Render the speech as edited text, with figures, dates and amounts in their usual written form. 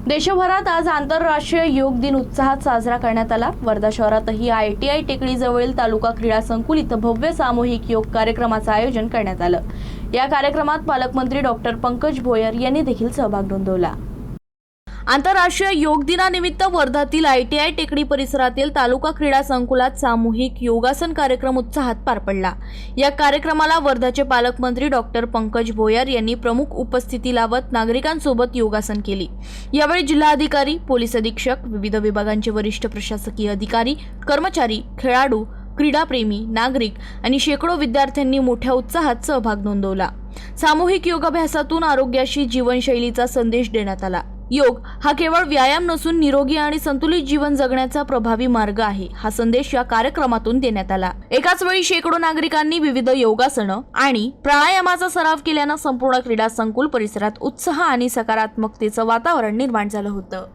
देशभरात आज आंतरराष्ट्रीय योग दिन उत्साहात साजरा करण्यात आला। वर्धा शहरातही ITI टेकडी जवळील तालुका क्रीडा संकुल इथं भव्य सामूहिक योग कार्यक्रमाचं आयोजन करण्यात आलं। या कार्यक्रमात पालकमंत्री डॉक्टर पंकज भोयर यांनी देखील सहभाग नोंदवला। आंतरराष्ट्रीय योग दिनानिमित्त वर्धातील ITI टेकडी परिसरातील तालुका क्रीडा संकुलात सामूहिक योगासन कार्यक्रम उत्साहात पार पडला। या कार्यक्रमाला वर्धाचे पालकमंत्री डॉक्टर पंकज भोयर यांनी प्रमुख उपस्थिती लावत नागरिकांसोबत योगासन केली। यावेळी जिल्हाधिकारी, पोलीस अधीक्षक, विविध विभागांचे वरिष्ठ प्रशासकीय अधिकारी, कर्मचारी, खेळाडू, क्रीडाप्रेमी, नागरिक आणि शेकडो विद्यार्थ्यांनी मोठ्या उत्साहात सहभाग नोंदवला। सामूहिक योगाभ्यासातून आरोग्याशी जीवनशैलीचा संदेश देण्यात आला। योग हा केवळ व्यायाम नसून निरोगी आणि संतुलित जीवन जगण्याचा प्रभावी मार्ग आहे, हा संदेश या कार्यक्रमातून देण्यात आला। एकाच वेळी शेकडो नागरिकांनी विविध योगासनं आणि प्राणायामाचा सराव केल्याने संपूर्ण क्रीडा संकुल परिसरात उत्साह आणि सकारात्मकतेचं वातावरण निर्माण झालं होतं।